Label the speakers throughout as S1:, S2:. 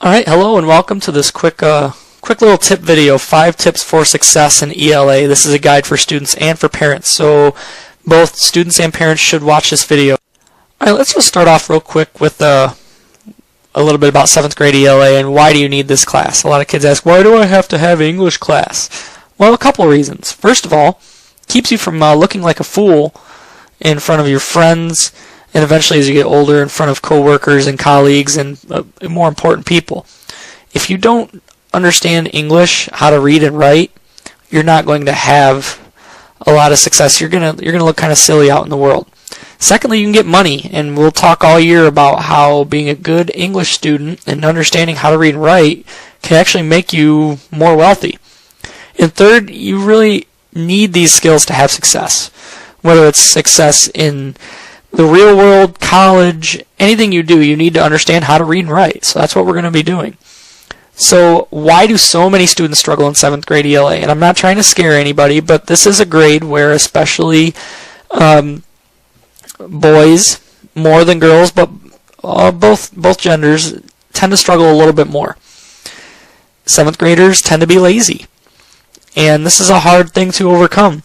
S1: Alright, hello and welcome to this quick little tip video, 5 tips for success in ELA. This is a guide for students and for parents, so both students and parents should watch this video. Alright, let's just start off real quick with a little bit about 7th grade ELA and why do you need this class. A lot of kids ask, why do I have to have English class? Well, a couple of reasons. First of all, it keeps you from looking like a fool in front of your friends, and eventually as you get older in front of coworkers and colleagues and more important people. If you don't understand English, how to read and write, you're not going to have a lot of success. You're gonna look kind of silly out in the world. Secondly, you can get money, and we'll talk all year about how being a good English student and understanding how to read and write can actually make you more wealthy. And third, you really need these skills to have success. Whether it's success in the real world, college, anything you do, you need to understand how to read and write. So that's what we're going to be doing. So why do so many students struggle in 7th grade ELA? And I'm not trying to scare anybody, but this is a grade where especially boys, more than girls, but both genders tend to struggle a little bit more. 7th graders tend to be lazy. And this is a hard thing to overcome,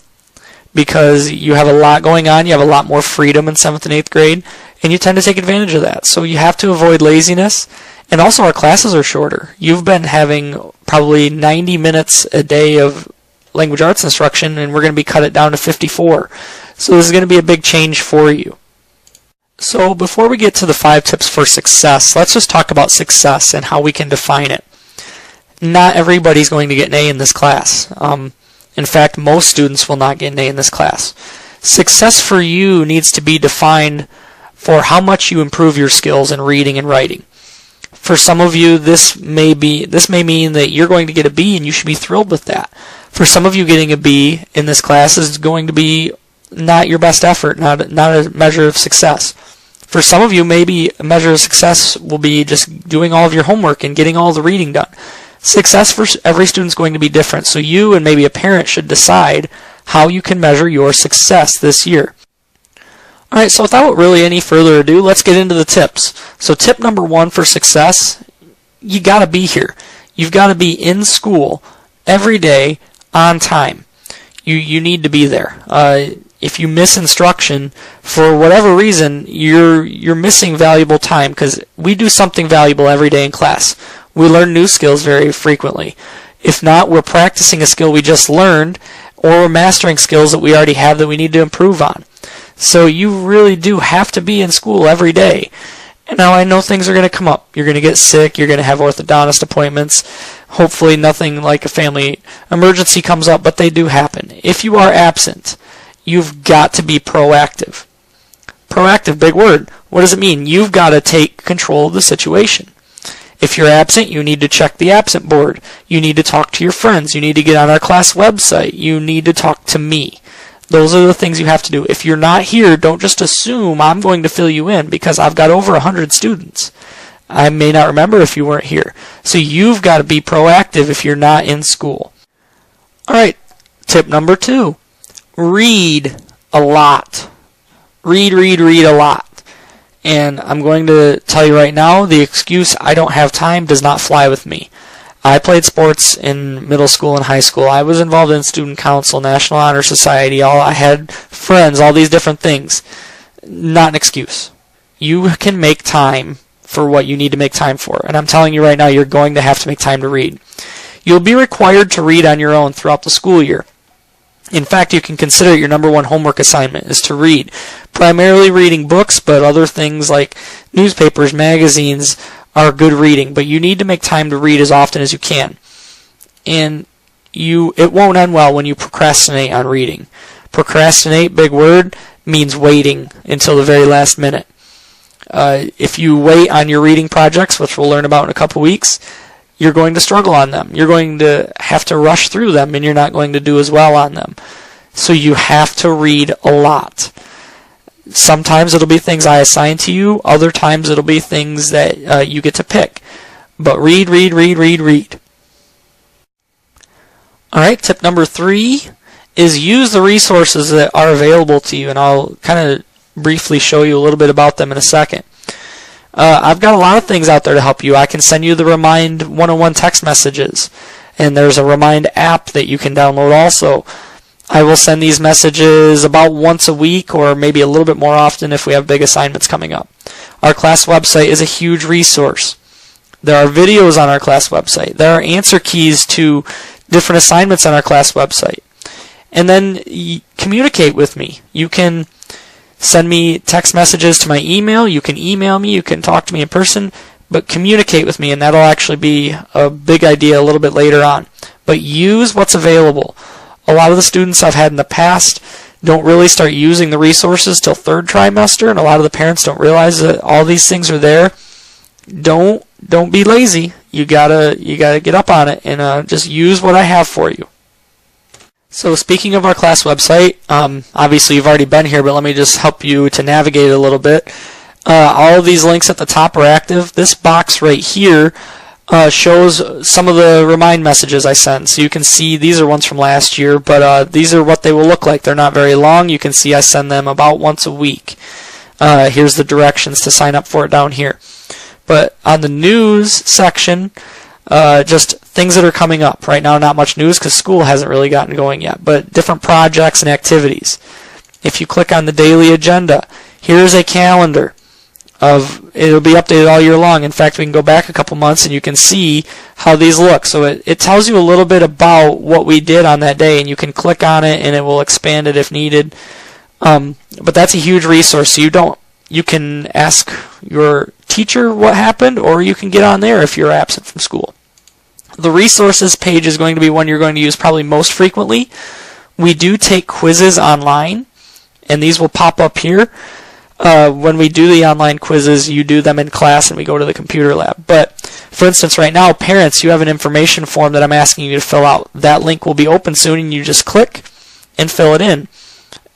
S1: because you have a lot going on, you have a lot more freedom in 7th and 8th grade, and you tend to take advantage of that. So you have to avoid laziness, and also our classes are shorter. You've been having probably 90 minutes a day of language arts instruction, and we're going to be cut it down to 54. So this is going to be a big change for you. So before we get to the 5 tips for success, let's just talk about success and how we can define it. Not everybody's going to get an A in this class. In fact, most students will not get an A in this class. Success for you needs to be defined for how much you improve your skills in reading and writing. For some of you, this may mean that you're going to get a B and you should be thrilled with that. For some of you, getting a B in this class is going to be not your best effort, not a measure of success. For some of you, maybe a measure of success will be just doing all of your homework and getting all the reading done. Success for every student is going to be different, so you and maybe a parent should decide how you can measure your success this year. Alright, so without really any further ado, let's get into the tips. So tip number 1 for success, you gotta be here. You've got to be in school every day on time. You need to be there. If you miss instruction for whatever reason, you're missing valuable time, because we do something valuable every day in class. We learn new skills very frequently. If not, we're practicing a skill we just learned, or we're mastering skills that we already have that we need to improve on. So you really do have to be in school every day. And now I know things are going to come up. You're going to get sick, you're going to have orthodontist appointments. Hopefully nothing like a family emergency comes up, but they do happen. If you are absent, you've got to be proactive. Proactive, big word. What does it mean? You've got to take control of the situation. If you're absent, you need to check the absent board. You need to talk to your friends. You need to get on our class website. You need to talk to me. Those are the things you have to do. If you're not here, don't just assume I'm going to fill you in, because I've got over 100 students. I may not remember if you weren't here. So you've got to be proactive if you're not in school. Alright, tip number 2. Read a lot. Read a lot. And I'm going to tell you right now, the excuse I don't have time does not fly with me. I played sports in middle school and high school. I was involved in student council, National Honor Society. I had friends, all these different things. Not an excuse. You can make time for what you need to make time for. And I'm telling you right now, you're going to have to make time to read. You'll be required to read on your own throughout the school year. In fact, you can consider it your number 1 homework assignment is to read. Primarily reading books, but other things like newspapers, magazines are good reading. But you need to make time to read as often as you can. And it won't end well when you procrastinate on reading. Procrastinate, big word, means waiting until the very last minute. If you wait on your reading projects, which we'll learn about in a couple weeks, you're going to struggle on them. You're going to have to rush through them, and you're not going to do as well on them. So you have to read a lot. Sometimes it'll be things I assign to you. Other times it'll be things that you get to pick. But read. Alright, tip number 3 is use the resources that are available to you, and I'll kind of briefly show you a little bit about them in a second. I've got a lot of things out there to help you. I can send you the Remind 101 text messages, and there's a Remind app that you can download also. I will send these messages about once a week or maybe a little bit more often if we have big assignments coming up. Our class website is a huge resource. There are videos on our class website. There are answer keys to different assignments on our class website. And then communicate with me. You can send me text messages to my email. You can email me. You can talk to me in person. But communicate with me, and that'll actually be a big idea a little bit later on. But use what's available. A lot of the students I've had in the past don't really start using the resources till third trimester, and a lot of the parents don't realize that all these things are there. Don't be lazy. You gotta get up on it and just use what I have for you. So speaking of our class website, obviously you've already been here, but let me just help you to navigate it a little bit. All of these links at the top are active. This box right here shows some of the Remind messages I sent. So you can see these are ones from last year, but these are what they will look like. They're not very long. You can see I send them about once a week. Here's the directions to sign up for it down here. But on the news section, just things that are coming up. Right now, not much news because school hasn't really gotten going yet, but different projects and activities. If you click on the daily agenda, here's a calendar. It'll be updated all year long. In fact, we can go back a couple months and you can see how these look. So it tells you a little bit about what we did on that day, and you can click on it and it will expand it if needed. But that's a huge resource. So you can ask your teacher what happened, or you can get on there if you're absent from school. The resources page is going to be one you're going to use probably most frequently. We do take quizzes online, and these will pop up here. When we do the online quizzes, you do them in class and we go to the computer lab. But for instance, right now, parents, you have an information form that I'm asking you to fill out. That link will be open soon, and you just click and fill it in.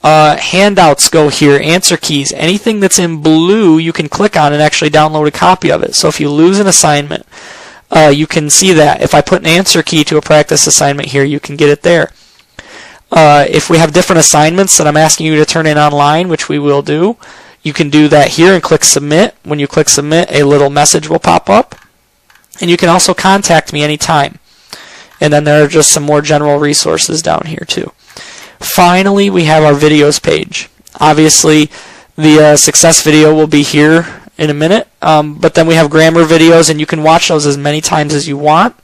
S1: Handouts go here, answer keys. Anything that's in blue, you can click on and actually download a copy of it. So if you lose an assignment, you can see that. If I put an answer key to a practice assignment here, you can get it there. If we have different assignments that I'm asking you to turn in online, which we will do, you can do that here and click submit. When you click submit, a little message will pop up. And you can also contact me anytime. And then there are just some more general resources down here too. Finally, we have our videos page. Obviously, the success video will be here in a minute, but then we have grammar videos, and you can watch those as many times as you want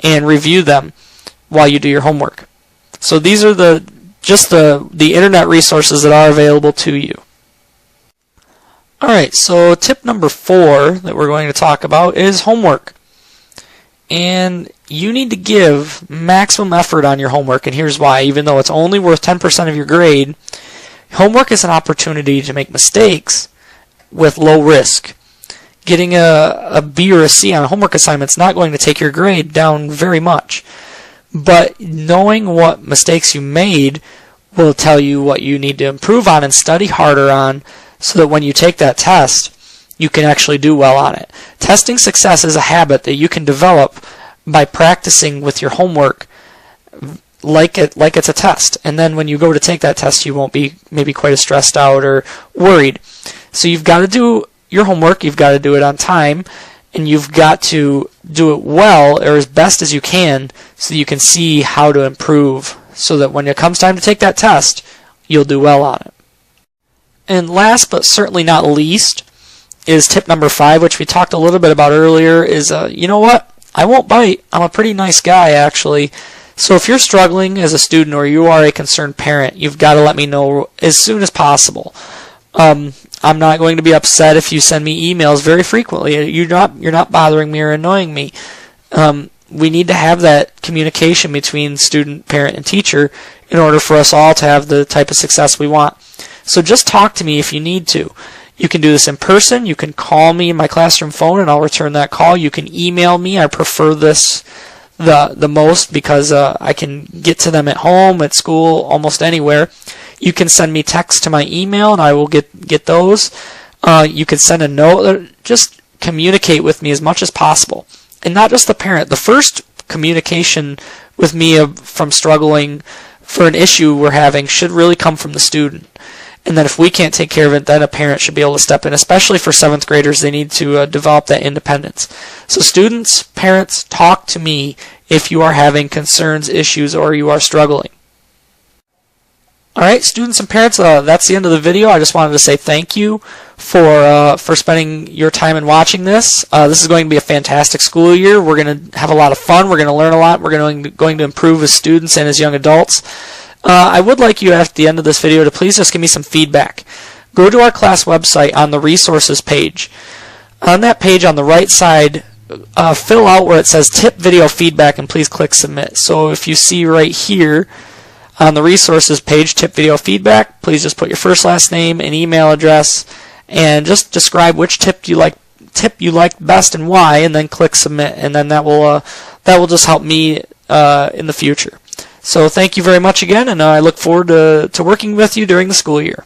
S1: and review them while you do your homework. So these are the internet resources that are available to you. Alright, so tip number 4 that we're going to talk about is homework. And you need to give maximum effort on your homework, and here's why. Even though it's only worth 10% of your grade, homework is an opportunity to make mistakes with low risk. Getting a B or a C on a homework assignment is not going to take your grade down very much. But knowing what mistakes you made will tell you what you need to improve on and study harder on, so that when you take that test, you can actually do well on it. Testing success is a habit that you can develop by practicing with your homework like it's a test. And then when you go to take that test, you won't be maybe quite as stressed out or worried. So you've got to do your homework, you've got to do it on time, and you've got to do it well or as best as you can so that you can see how to improve, so that when it comes time to take that test, you'll do well on it. And last but certainly not least is tip number 5, which we talked a little bit about earlier, is you know what? I won't bite. I'm a pretty nice guy, actually. So if you're struggling as a student or you are a concerned parent, you've got to let me know as soon as possible. I'm not going to be upset if you send me emails very frequently. You're not bothering me or annoying me. We need to have that communication between student, parent, and teacher in order for us all to have the type of success we want. So just talk to me if you need to. You can do this in person. You can call me in my classroom phone and I'll return that call. You can email me. I prefer this the most because I can get to them at home, at school, almost anywhere. You can send me text to my email and I will get those. You can send a note. Just communicate with me as much as possible. And not just the parent. The first communication with me from struggling for an issue we're having should really come from the student. And then if we can't take care of it, then a parent should be able to step in, especially for 7th graders. They need to develop that independence. So students, parents, talk to me if you are having concerns, issues, or you are struggling. Alright, students and parents, that's the end of the video. I just wanted to say thank you for spending your time and watching this. This is going to be a fantastic school year. We're going to have a lot of fun. We're going to learn a lot. We're going to improve as students and as young adults. I would like you at the end of this video to please just give me some feedback. Go to our class website on the resources page. On that page on the right side, fill out where it says tip video feedback and please click submit. So if you see right here on the resources page, tip video feedback, please just put your first, last name and email address and just describe which tip you liked best and why, and then click submit, and then that will just help me in the future. So thank you very much again, and I look forward to working with you during the school year.